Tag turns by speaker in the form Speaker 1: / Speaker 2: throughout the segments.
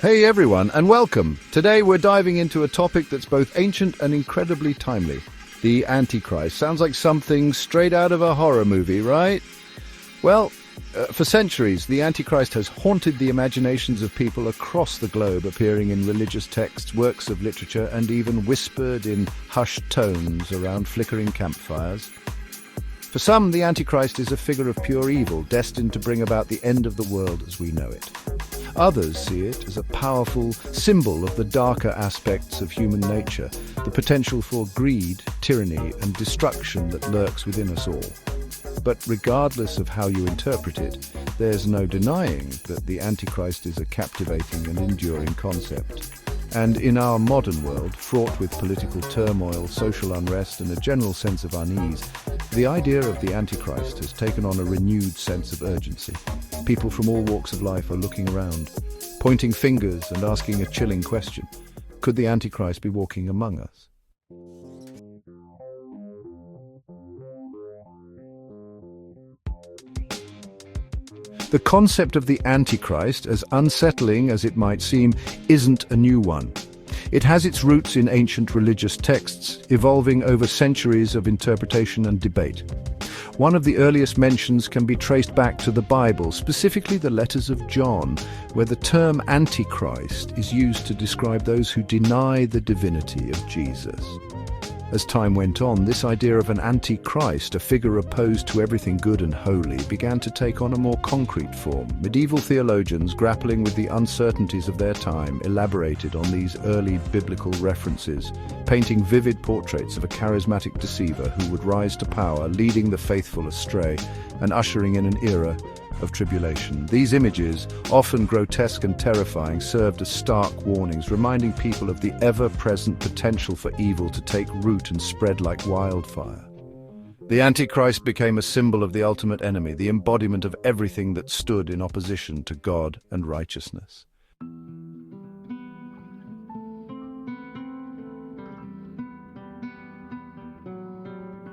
Speaker 1: Hey everyone, and welcome. Today we're diving into a topic that's both ancient and incredibly timely. The Antichrist. Sounds like something straight out of a horror movie, right? Well, for centuries, the Antichrist has haunted the imaginations of people across the globe, appearing in religious texts, works of literature, and even whispered in hushed tones around flickering campfires. For some, the Antichrist is a figure of pure evil, destined to bring about the end of the world as we know it. Others see it as a powerful symbol of the darker aspects of human nature, the potential for greed, tyranny, and destruction that lurks within us all. But regardless of how you interpret it, there's no denying that the Antichrist is a captivating and enduring concept. And in our modern world, fraught with political turmoil, social unrest, and a general sense of unease, the idea of the Antichrist has taken on a renewed sense of urgency. People from all walks of life are looking around, pointing fingers and asking a chilling question. Could the Antichrist be walking among us? The concept of the Antichrist, as unsettling as it might seem, isn't a new one. It has its roots in ancient religious texts, evolving over centuries of interpretation and debate. One of the earliest mentions can be traced back to the Bible, specifically the letters of John, where the term Antichrist is used to describe those who deny the divinity of Jesus. As time went on, this idea of an Antichrist, a figure opposed to everything good and holy, began to take on a more concrete form. Medieval theologians, grappling with the uncertainties of their time, elaborated on these early biblical references, painting vivid portraits of a charismatic deceiver who would rise to power, leading the faithful astray, and ushering in an era of tribulation. These images, often grotesque and terrifying, served as stark warnings, reminding people of the ever-present potential for evil to take root and spread like wildfire. The Antichrist became a symbol of the ultimate enemy, the embodiment of everything that stood in opposition to God and righteousness.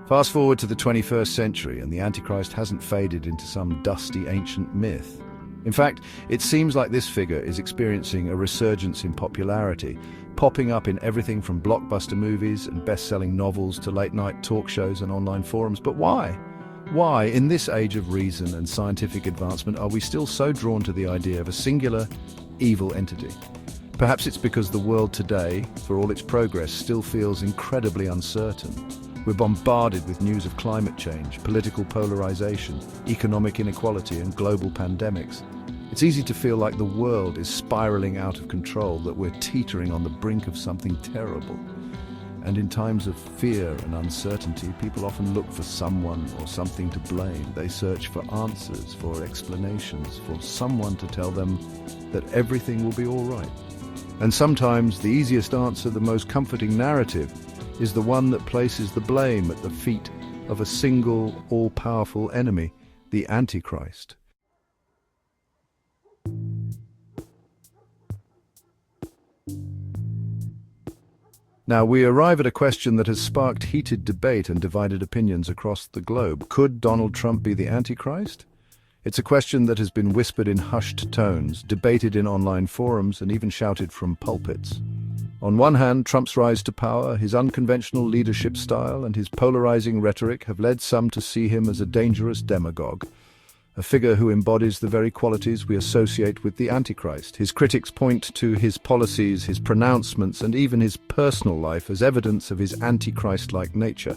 Speaker 1: Fast forward to the 21st century, and the Antichrist hasn't faded into some dusty ancient myth. In fact, it seems like this figure is experiencing a resurgence in popularity, popping up in everything from blockbuster movies and best-selling novels to late-night talk shows and online forums. But why? Why, in this age of reason and scientific advancement, are we still so drawn to the idea of a singular, evil entity? Perhaps it's because the world today, for all its progress, still feels incredibly uncertain. We're bombarded with news of climate change, political polarization, economic inequality, and global pandemics. It's easy to feel like the world is spiraling out of control, that we're teetering on the brink of something terrible. And in times of fear and uncertainty, people often look for someone or something to blame. They search for answers, for explanations, for someone to tell them that everything will be all right. And sometimes the easiest answer, the most comforting narrative, is the one that places the blame at the feet of a single, all-powerful enemy, the Antichrist. Now, we arrive at a question that has sparked heated debate and divided opinions across the globe. Could Donald Trump be the Antichrist? It's a question that has been whispered in hushed tones, debated in online forums, and even shouted from pulpits. On one hand, Trump's rise to power, his unconventional leadership style, and his polarizing rhetoric have led some to see him as a dangerous demagogue, a figure who embodies the very qualities we associate with the Antichrist. His critics point to his policies, his pronouncements, and even his personal life as evidence of his Antichrist-like nature.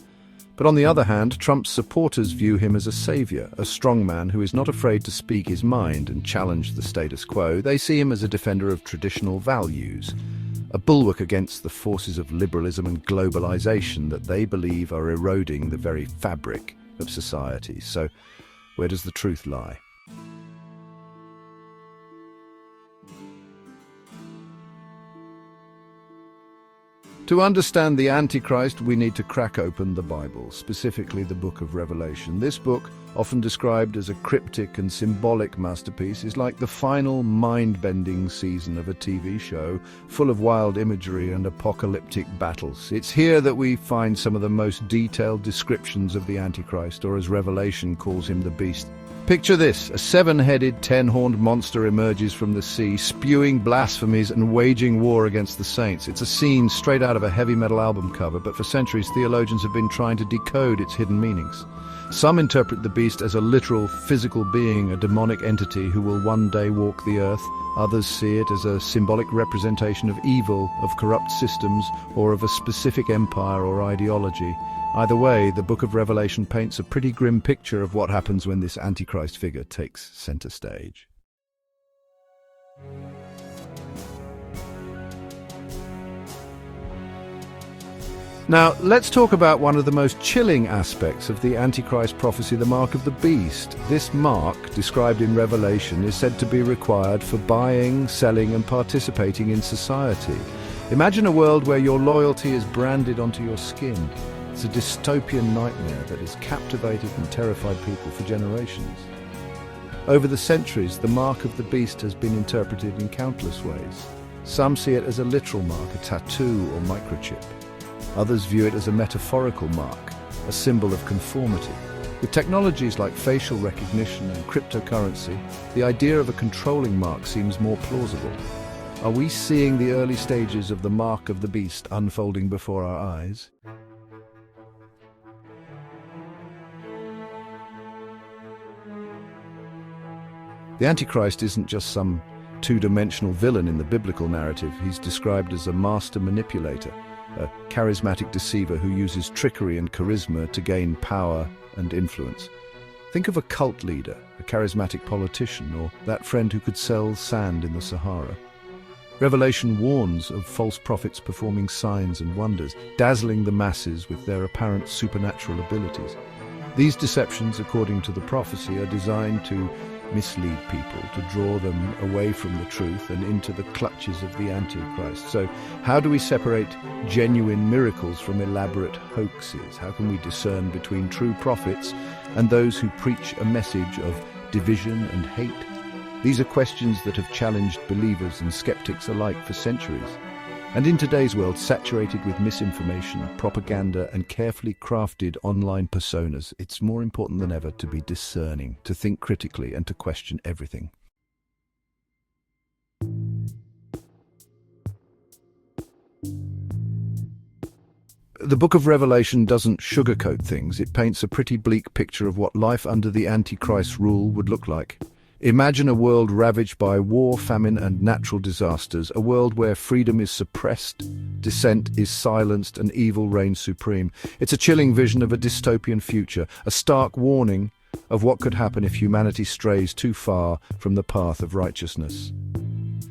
Speaker 1: But on the other hand, Trump's supporters view him as a savior, a strongman who is not afraid to speak his mind and challenge the status quo. They see him as a defender of traditional values, a bulwark against the forces of liberalism and globalization that they believe are eroding the very fabric of society. So, where does the truth lie? To understand the Antichrist, we need to crack open the Bible, specifically the book of Revelation. This book, often described as a cryptic and symbolic masterpiece, is like the final mind-bending season of a TV show, full of wild imagery and apocalyptic battles. It's here that we find some of the most detailed descriptions of the Antichrist, or as Revelation calls him, the beast. Picture this: a 7-headed, 10-horned monster emerges from the sea, spewing blasphemies and waging war against the saints. It's a scene straight out of a heavy metal album cover, but for centuries theologians have been trying to decode its hidden meanings. Some interpret the beast as a literal physical being, a demonic entity who will one day walk the earth. Others see it as a symbolic representation of evil, of corrupt systems, or of a specific empire or ideology. Either way, the book of Revelation paints a pretty grim picture of what happens when this Antichrist figure takes center stage. Now, let's talk about one of the most chilling aspects of the Antichrist prophecy, the mark of the beast. This mark, described in Revelation, is said to be required for buying, selling, and participating in society. Imagine a world where your loyalty is branded onto your skin. It's a dystopian nightmare that has captivated and terrified people for generations. Over the centuries, the mark of the beast has been interpreted in countless ways. Some see it as a literal mark, a tattoo or microchip. Others view it as a metaphorical mark, a symbol of conformity. With technologies like facial recognition and cryptocurrency, the idea of a controlling mark seems more plausible. Are we seeing the early stages of the mark of the beast unfolding before our eyes? The Antichrist isn't just some two-dimensional villain in the biblical narrative. He's described as a master manipulator, a charismatic deceiver who uses trickery and charisma to gain power and influence. Think of a cult leader, a charismatic politician, or that friend who could sell sand in the Sahara. Revelation warns of false prophets performing signs and wonders, dazzling the masses with their apparent supernatural abilities. These deceptions, according to the prophecy, are designed to mislead people, to draw them away from the truth and into the clutches of the Antichrist. So how do we separate genuine miracles from elaborate hoaxes? How can we discern between true prophets and those who preach a message of division and hate? These are questions that have challenged believers and skeptics alike for centuries. And in today's world, saturated with misinformation, propaganda, and carefully crafted online personas, it's more important than ever to be discerning, to think critically, and to question everything. The book of Revelation doesn't sugarcoat things. It paints a pretty bleak picture of what life under the Antichrist's rule would look like. Imagine a world ravaged by war, famine, and natural disasters, a world where freedom is suppressed, dissent is silenced, and evil reigns supreme. It's a chilling vision of a dystopian future, a stark warning of what could happen if humanity strays too far from the path of righteousness.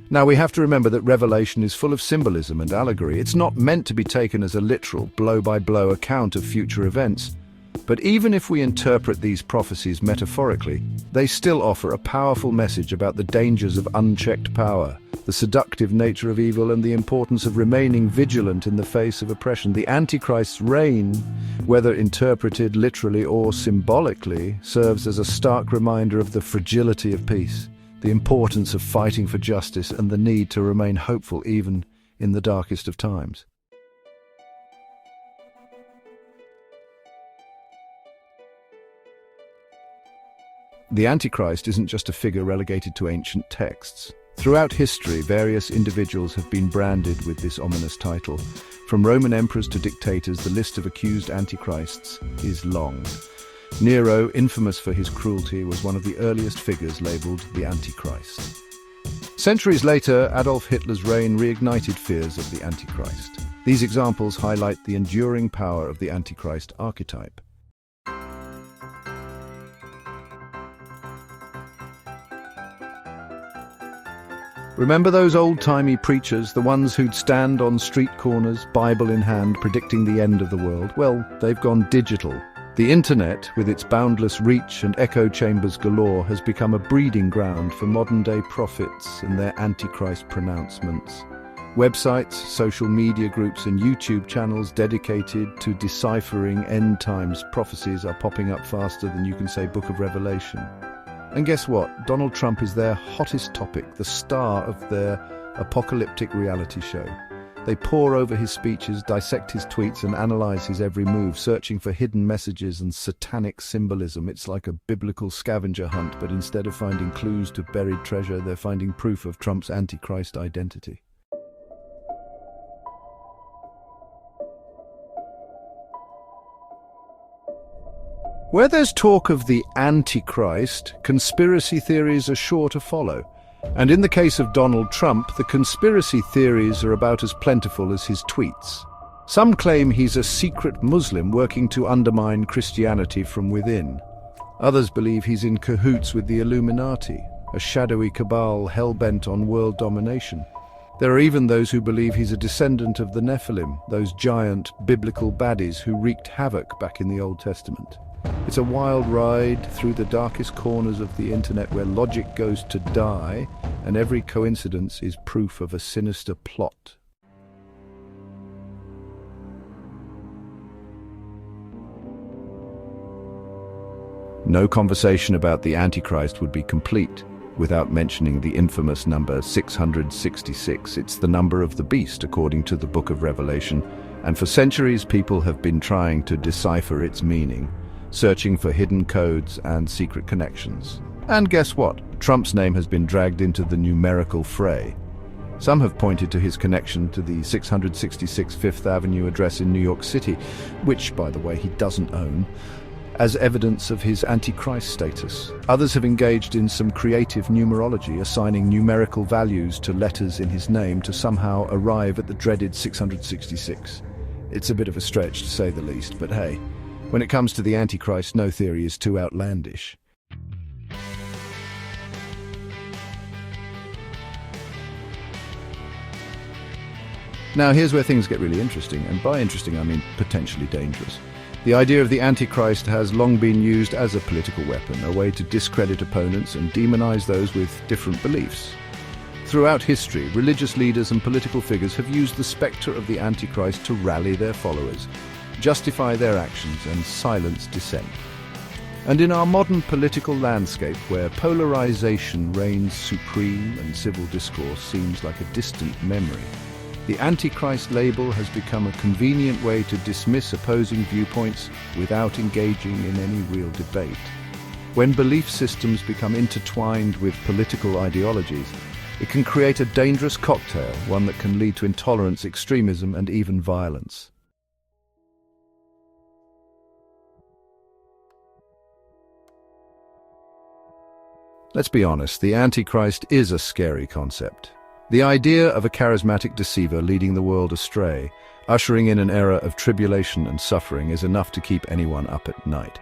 Speaker 1: Now, we have to remember that Revelation is full of symbolism and allegory. It's not meant to be taken as a literal, blow-by-blow account of future events. But even if we interpret these prophecies metaphorically, they still offer a powerful message about the dangers of unchecked power, the seductive nature of evil, and the importance of remaining vigilant in the face of oppression. The Antichrist's reign, whether interpreted literally or symbolically, serves as a stark reminder of the fragility of peace, the importance of fighting for justice, and the need to remain hopeful even in the darkest of times. The Antichrist isn't just a figure relegated to ancient texts. Throughout history, various individuals have been branded with this ominous title. From Roman emperors to dictators, the list of accused antichrists is long. Nero, infamous for his cruelty, was one of the earliest figures labeled the Antichrist. Centuries later, Adolf Hitler's reign reignited fears of the Antichrist. These examples highlight the enduring power of the Antichrist archetype. Remember those old-timey preachers, the ones who'd stand on street corners, Bible in hand, predicting the end of the world? Well, they've gone digital. The internet, with its boundless reach and echo chambers galore, has become a breeding ground for modern-day prophets and their Antichrist pronouncements. Websites, social media groups, and YouTube channels dedicated to deciphering end times prophecies are popping up faster than you can say Book of Revelation. And guess what? Donald Trump is their hottest topic, the star of their apocalyptic reality show. They pore over his speeches, dissect his tweets, and analyze his every move, searching for hidden messages and satanic symbolism. It's like a biblical scavenger hunt, but instead of finding clues to buried treasure, they're finding proof of Trump's Antichrist identity. Where there's talk of the Antichrist, conspiracy theories are sure to follow. And in the case of Donald Trump, the conspiracy theories are about as plentiful as his tweets. Some claim he's a secret Muslim working to undermine Christianity from within. Others believe he's in cahoots with the Illuminati, a shadowy cabal hell-bent on world domination. There are even those who believe he's a descendant of the Nephilim, those giant biblical baddies who wreaked havoc back in the Old Testament. It's a wild ride through the darkest corners of the internet where logic goes to die and every coincidence is proof of a sinister plot. No conversation about the Antichrist would be complete without mentioning the infamous number 666. It's the number of the beast, according to the Book of Revelation, and for centuries people have been trying to decipher its meaning, searching for hidden codes and secret connections. And guess what? Trump's name has been dragged into the numerical fray. Some have pointed to his connection to the 666 Fifth Avenue address in New York City, which, by the way, he doesn't own, as evidence of his Antichrist status. Others have engaged in some creative numerology, assigning numerical values to letters in his name to somehow arrive at the dreaded 666. It's a bit of a stretch, to say the least, but hey, when it comes to the Antichrist, no theory is too outlandish. Now, here's where things get really interesting, and by interesting I mean potentially dangerous. The idea of the Antichrist has long been used as a political weapon, a way to discredit opponents and demonize those with different beliefs. Throughout history, religious leaders and political figures have used the spectre of the Antichrist to rally their followers, justify their actions, and silence dissent. And in our modern political landscape, where polarization reigns supreme and civil discourse seems like a distant memory, the Antichrist label has become a convenient way to dismiss opposing viewpoints without engaging in any real debate. When belief systems become intertwined with political ideologies, it can create a dangerous cocktail, one that can lead to intolerance, extremism, and even violence. Let's be honest, the Antichrist is a scary concept. The idea of a charismatic deceiver leading the world astray, ushering in an era of tribulation and suffering, is enough to keep anyone up at night.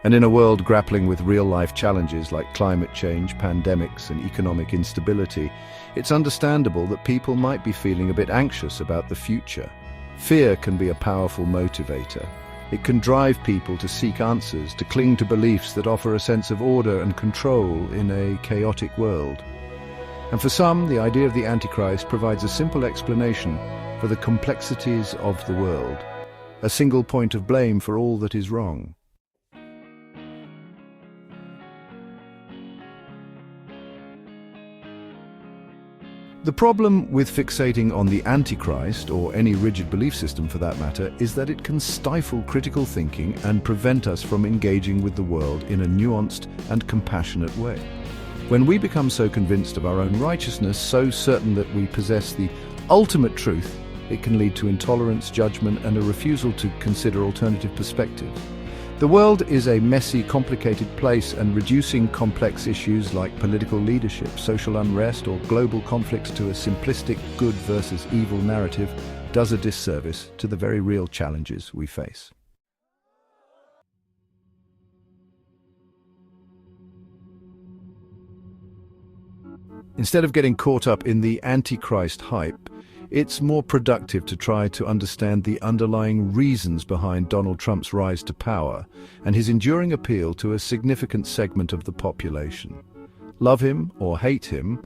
Speaker 1: And in a world grappling with real-life challenges like climate change, pandemics, and economic instability, it's understandable that people might be feeling a bit anxious about the future. Fear can be a powerful motivator. It can drive people to seek answers, to cling to beliefs that offer a sense of order and control in a chaotic world. And for some, the idea of the Antichrist provides a simple explanation for the complexities of the world, a single point of blame for all that is wrong. The problem with fixating on the Antichrist, or any rigid belief system for that matter, is that it can stifle critical thinking and prevent us from engaging with the world in a nuanced and compassionate way. When we become so convinced of our own righteousness, so certain that we possess the ultimate truth, it can lead to intolerance, judgment, and a refusal to consider alternative perspectives. The world is a messy, complicated place, and reducing complex issues like political leadership, social unrest, or global conflicts to a simplistic good versus evil narrative does a disservice to the very real challenges we face. Instead of getting caught up in the Antichrist hype, it's more productive to try to understand the underlying reasons behind Donald Trump's rise to power and his enduring appeal to a significant segment of the population. Love him or hate him,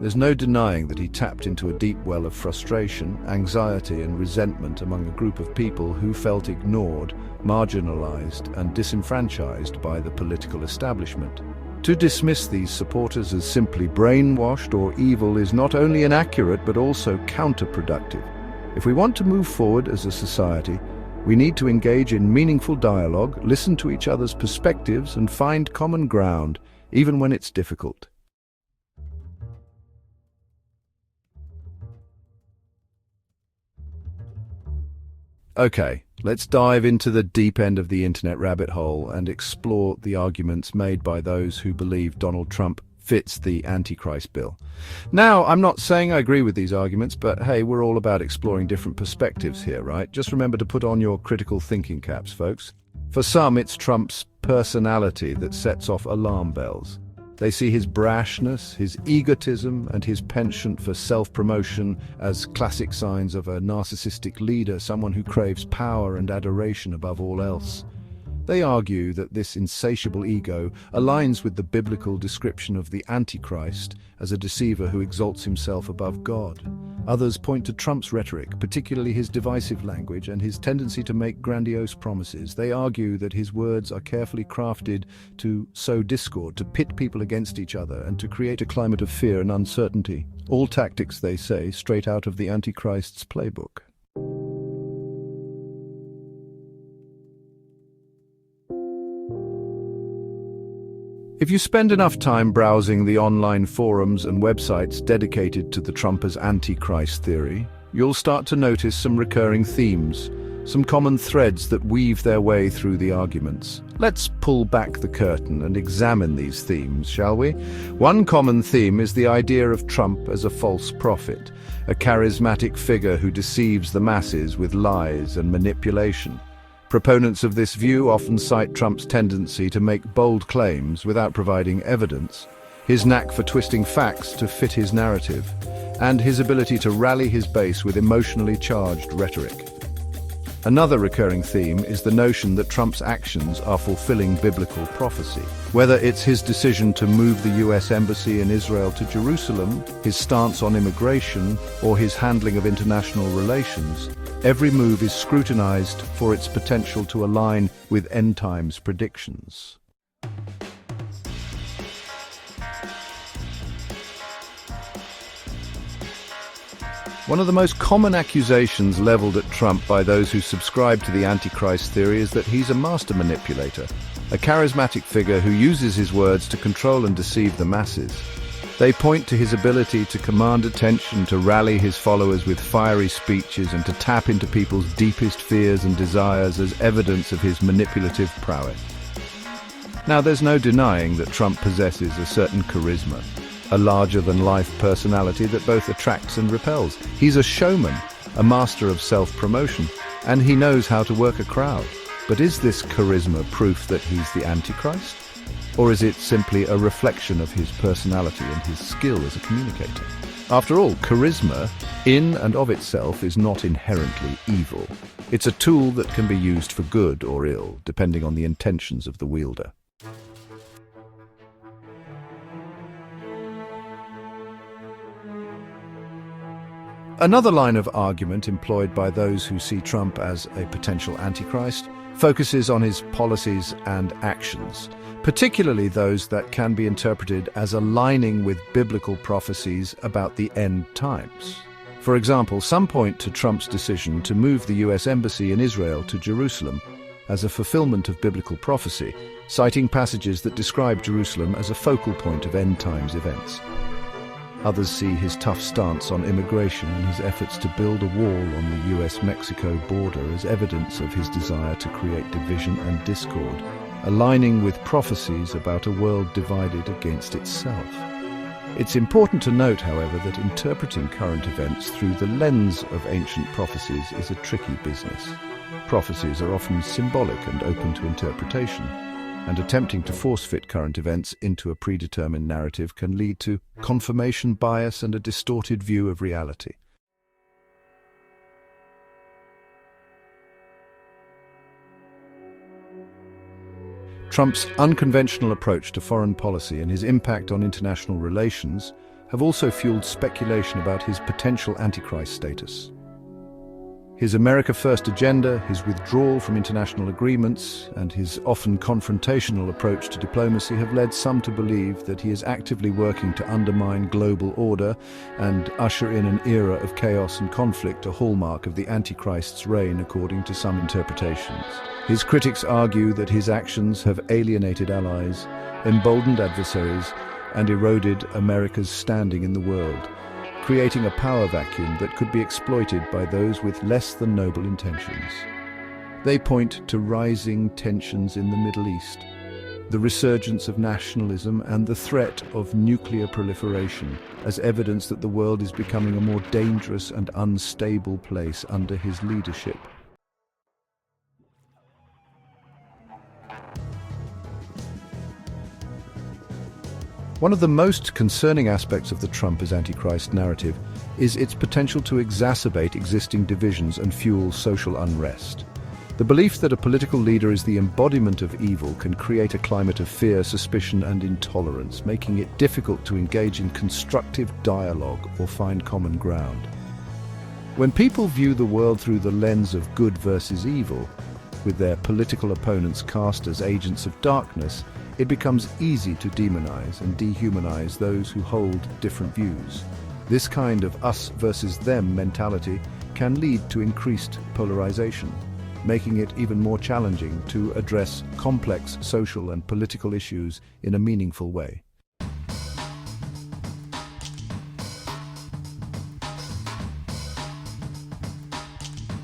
Speaker 1: There's no denying that he tapped into a deep well of frustration, anxiety, and resentment among a group of people who felt ignored, marginalized, and disenfranchised by the political establishment. To dismiss these supporters as simply brainwashed or evil is not only inaccurate but also counterproductive. If we want to move forward as a society, we need to engage in meaningful dialogue, listen to each other's perspectives, and find common ground, even when it's difficult. Okay, let's dive into the deep end of the internet rabbit hole and explore the arguments made by those who believe Donald Trump fits the Antichrist bill. Now, I'm not saying I agree with these arguments, but hey, we're all about exploring different perspectives here, right? Just remember to put on your critical thinking caps, folks. For some, it's Trump's personality that sets off alarm bells. They see his brashness, his egotism, and his penchant for self-promotion as classic signs of a narcissistic leader, someone who craves power and adoration above all else. They argue that this insatiable ego aligns with the biblical description of the Antichrist as a deceiver who exalts himself above God. Others point to Trump's rhetoric, particularly his divisive language and his tendency to make grandiose promises. They argue that his words are carefully crafted to sow discord, to pit people against each other, and to create a climate of fear and uncertainty. All tactics, they say, straight out of the Antichrist's playbook. If you spend enough time browsing the online forums and websites dedicated to the Trump as Antichrist theory, you'll start to notice some recurring themes, some common threads that weave their way through the arguments. Let's pull back the curtain and examine these themes, shall we? One common theme is the idea of Trump as a false prophet, a charismatic figure who deceives the masses with lies and manipulation. Proponents of this view often cite Trump's tendency to make bold claims without providing evidence, his knack for twisting facts to fit his narrative, and his ability to rally his base with emotionally charged rhetoric. Another recurring theme is the notion that Trump's actions are fulfilling biblical prophecy. Whether it's his decision to move the US Embassy in Israel to Jerusalem, his stance on immigration, or his handling of international relations, every move is scrutinized for its potential to align with end times predictions. One of the most common accusations leveled at Trump by those who subscribe to the Antichrist theory is that he's a master manipulator, a charismatic figure who uses his words to control and deceive the masses. They point to his ability to command attention, to rally his followers with fiery speeches, and to tap into people's deepest fears and desires as evidence of his manipulative prowess. Now, there's no denying that Trump possesses a certain charisma, a larger-than-life personality that both attracts and repels. He's a showman, a master of self-promotion, and he knows how to work a crowd. But is this charisma proof that he's the Antichrist? Or is it simply a reflection of his personality and his skill as a communicator? After all, charisma, in and of itself, is not inherently evil. It's a tool that can be used for good or ill, depending on the intentions of the wielder. Another line of argument employed by those who see Trump as a potential Antichrist focuses on his policies and actions, particularly those that can be interpreted as aligning with biblical prophecies about the end times. For example, some point to Trump's decision to move the US Embassy in Israel to Jerusalem as a fulfillment of biblical prophecy, citing passages that describe Jerusalem as a focal point of end times events. Others see his tough stance on immigration and his efforts to build a wall on the US-Mexico border as evidence of his desire to create division and discord, aligning with prophecies about a world divided against itself. It's important to note, however, that interpreting current events through the lens of ancient prophecies is a tricky business. Prophecies are often symbolic and open to interpretation, and attempting to force-fit current events into a predetermined narrative can lead to confirmation bias and a distorted view of reality. Trump's unconventional approach to foreign policy and his impact on international relations have also fueled speculation about his potential Antichrist status. His America First agenda, his withdrawal from international agreements, and his often confrontational approach to diplomacy have led some to believe that he is actively working to undermine global order and usher in an era of chaos and conflict, a hallmark of the Antichrist's reign according to some interpretations. His critics argue that his actions have alienated allies, emboldened adversaries, and eroded America's standing in the world, creating a power vacuum that could be exploited by those with less than noble intentions. They point to rising tensions in the Middle East, the resurgence of nationalism, and the threat of nuclear proliferation as evidence that the world is becoming a more dangerous and unstable place under his leadership. One of the most concerning aspects of the Trump as Antichrist narrative is its potential to exacerbate existing divisions and fuel social unrest. The belief that a political leader is the embodiment of evil can create a climate of fear, suspicion, and intolerance, making it difficult to engage in constructive dialogue or find common ground. When people view the world through the lens of good versus evil, with their political opponents cast as agents of darkness, it becomes easy to demonize and dehumanize those who hold different views. This kind of us versus them mentality can lead to increased polarization, making it even more challenging to address complex social and political issues in a meaningful way.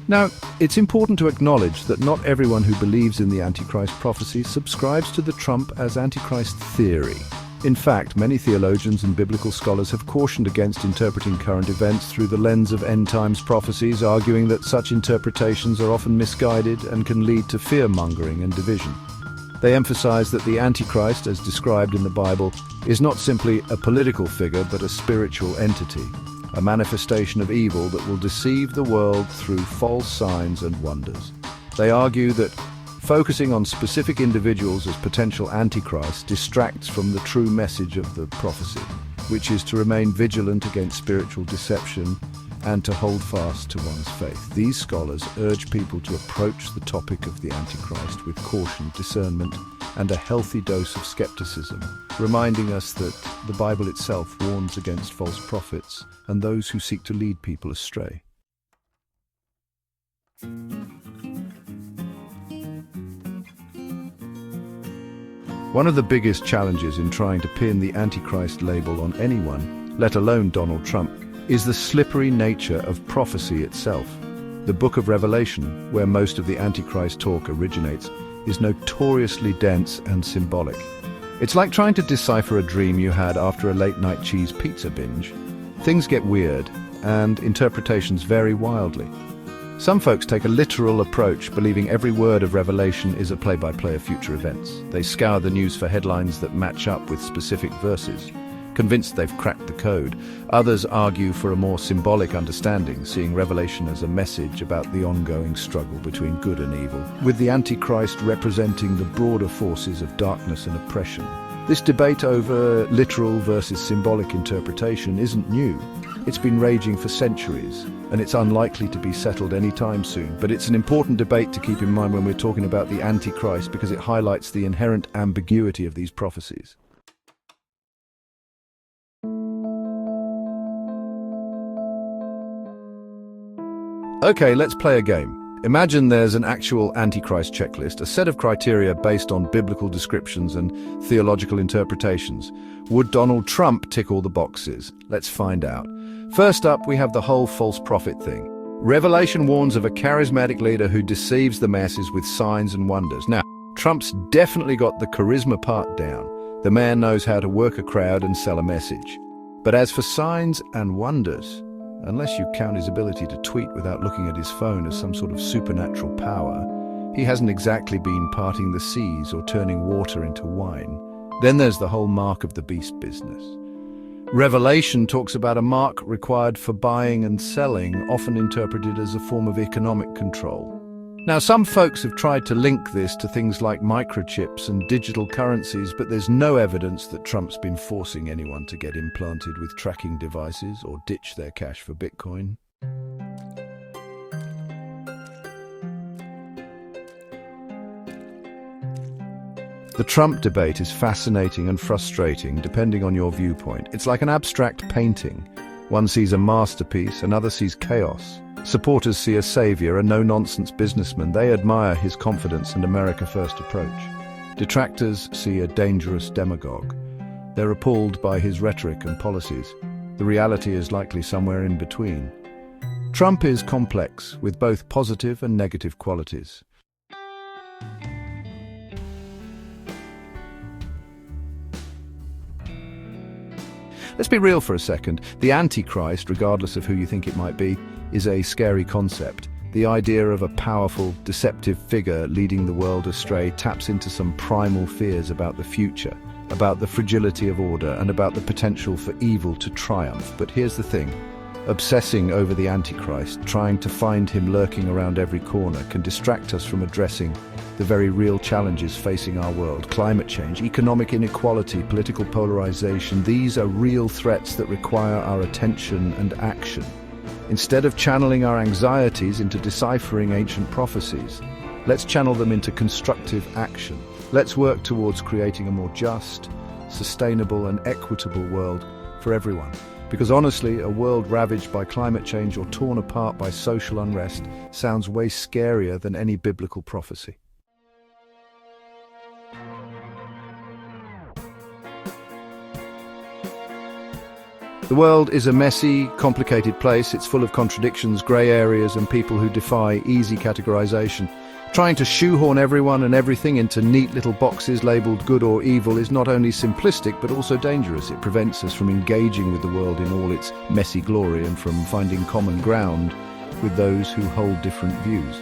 Speaker 1: Now, it's important to acknowledge that not everyone who believes in the Antichrist prophecy subscribes to the Trump as Antichrist theory. In fact, many theologians and biblical scholars have cautioned against interpreting current events through the lens of end-times prophecies, arguing that such interpretations are often misguided and can lead to fear-mongering and division. They emphasize that the Antichrist, as described in the Bible, is not simply a political figure but a spiritual entity, a manifestation of evil that will deceive the world through false signs and wonders. They argue that focusing on specific individuals as potential antichrists distracts from the true message of the prophecy, which is to remain vigilant against spiritual deception and to hold fast to one's faith. These scholars urge people to approach the topic of the Antichrist with caution, discernment, and a healthy dose of skepticism, reminding us that the Bible itself warns against false prophets and those who seek to lead people astray. One of the biggest challenges in trying to pin the Antichrist label on anyone, let alone Donald Trump, is the slippery nature of prophecy itself. The book of Revelation, where most of the Antichrist talk originates, is notoriously dense and symbolic. It's like trying to decipher a dream you had after a late-night cheese pizza binge. Things get weird, and interpretations vary wildly. Some folks take a literal approach, believing every word of Revelation is a play-by-play of future events. They scour the news for headlines that match up with specific verses, convinced they've cracked the code. Others argue for a more symbolic understanding, seeing Revelation as a message about the ongoing struggle between good and evil, with the Antichrist representing the broader forces of darkness and oppression. This debate over literal versus symbolic interpretation isn't new. It's been raging for centuries, and it's unlikely to be settled anytime soon. But it's an important debate to keep in mind when we're talking about the Antichrist, because it highlights the inherent ambiguity of these prophecies. Okay, let's play a game. Imagine there's an actual Antichrist checklist, a set of criteria based on biblical descriptions and theological interpretations. Would Donald Trump tick all the boxes? Let's find out. First up, we have the whole false prophet thing. Revelation warns of a charismatic leader who deceives the masses with signs and wonders. Now, Trump's definitely got the charisma part down. The man knows how to work a crowd and sell a message. But as for signs and wonders, unless you count his ability to tweet without looking at his phone as some sort of supernatural power, he hasn't exactly been parting the seas or turning water into wine. Then there's the whole mark of the beast business. Revelation talks about a mark required for buying and selling, often interpreted as a form of economic control. Now, some folks have tried to link this to things like microchips and digital currencies, but there's no evidence that Trump's been forcing anyone to get implanted with tracking devices or ditch their cash for Bitcoin. The Trump debate is fascinating and frustrating, depending on your viewpoint. It's like an abstract painting. One sees a masterpiece, another sees chaos. Supporters see a savior, a no-nonsense businessman. They admire his confidence and America-first approach. Detractors see a dangerous demagogue. They're appalled by his rhetoric and policies. The reality is likely somewhere in between. Trump is complex, with both positive and negative qualities. Let's be real for a second. The Antichrist, regardless of who you think it might be, is a scary concept. The idea of a powerful, deceptive figure leading the world astray taps into some primal fears about the future, about the fragility of order, and about the potential for evil to triumph. But here's the thing. Obsessing over the Antichrist, trying to find him lurking around every corner, can distract us from addressing the very real challenges facing our world. Climate change, economic inequality, political polarization. These are real threats that require our attention and action. Instead of channeling our anxieties into deciphering ancient prophecies, let's channel them into constructive action. Let's work towards creating a more just, sustainable and equitable world for everyone. Because honestly, a world ravaged by climate change or torn apart by social unrest sounds way scarier than any biblical prophecy. The world is a messy, complicated place. It's full of contradictions, grey areas, and people who defy easy categorization. Trying to shoehorn everyone and everything into neat little boxes labeled good or evil is not only simplistic but also dangerous. It prevents us from engaging with the world in all its messy glory and from finding common ground with those who hold different views.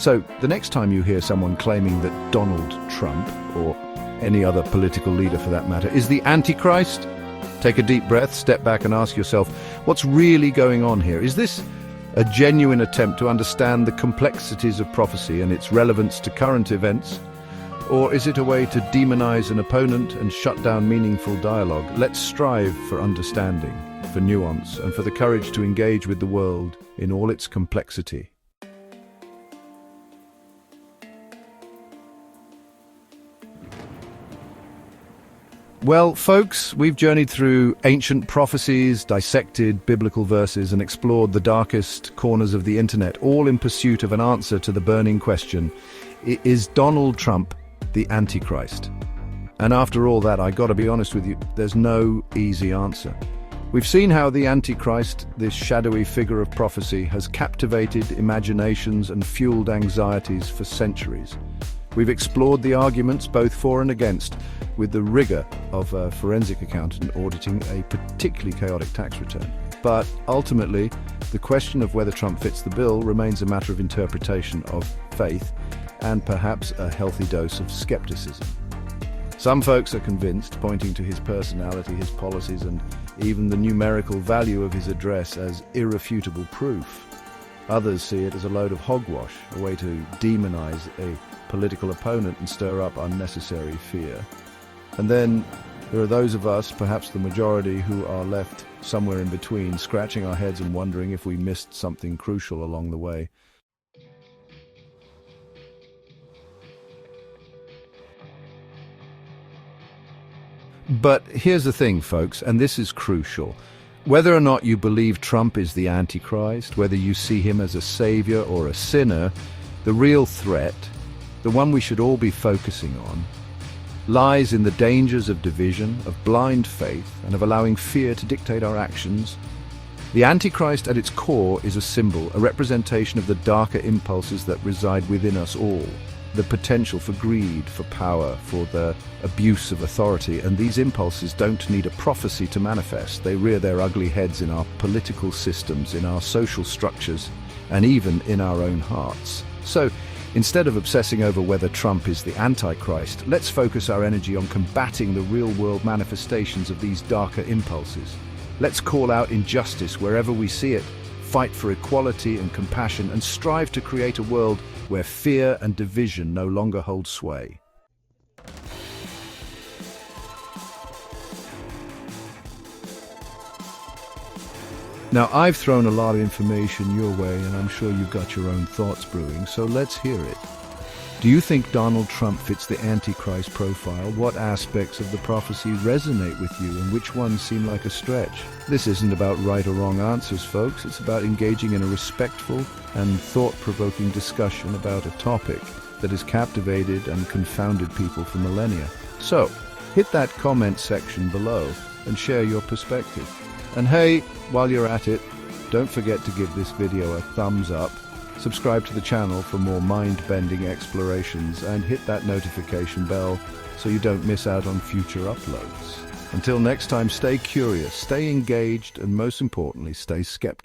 Speaker 1: So, the next time you hear someone claiming that Donald Trump, or any other political leader for that matter, is the Antichrist, take a deep breath, step back and ask yourself, what's really going on here? Is this a genuine attempt to understand the complexities of prophecy and its relevance to current events? Or is it a way to demonize an opponent and shut down meaningful dialogue? Let's strive for understanding, for nuance, and for the courage to engage with the world in all its complexity. Well, folks, we've journeyed through ancient prophecies, dissected biblical verses, and explored the darkest corners of the internet, all in pursuit of an answer to the burning question, is Donald Trump the Antichrist? And after all that, I gotta be honest with you, there's no easy answer. We've seen how the Antichrist, this shadowy figure of prophecy, has captivated imaginations and fueled anxieties for centuries. We've explored the arguments both for and against with the rigor of a forensic accountant auditing a particularly chaotic tax return. But ultimately, the question of whether Trump fits the bill remains a matter of interpretation of faith and perhaps a healthy dose of skepticism. Some folks are convinced, pointing to his personality, his policies, and even the numerical value of his address as irrefutable proof. Others see it as a load of hogwash, a way to demonize a political opponent and stir up unnecessary fear. And then there are those of us, perhaps the majority, who are left somewhere in between, scratching our heads and wondering if we missed something crucial along the way. But here's the thing, folks, and this is crucial. Whether or not you believe Trump is the Antichrist, whether you see him as a savior or a sinner, the real threat, the one we should all be focusing on, lies in the dangers of division, of blind faith, and of allowing fear to dictate our actions. The Antichrist at its core is a symbol, a representation of the darker impulses that reside within us all. The potential for greed, for power, for the abuse of authority, and these impulses don't need a prophecy to manifest. They rear their ugly heads in our political systems, in our social structures, and even in our own hearts. So, instead of obsessing over whether Trump is the Antichrist, let's focus our energy on combating the real-world manifestations of these darker impulses. Let's call out injustice wherever we see it, fight for equality and compassion, and strive to create a world where fear and division no longer hold sway. Now, I've thrown a lot of information your way, and I'm sure you've got your own thoughts brewing, so let's hear it. Do you think Donald Trump fits the Antichrist profile? What aspects of the prophecy resonate with you, and which ones seem like a stretch? This isn't about right or wrong answers, folks. It's about engaging in a respectful and thought-provoking discussion about a topic that has captivated and confounded people for millennia. So, hit that comment section below and share your perspective. And hey, while you're at it, don't forget to give this video a thumbs up, subscribe to the channel for more mind-bending explorations, and hit that notification bell so you don't miss out on future uploads. Until next time, stay curious, stay engaged, and most importantly, stay skeptical.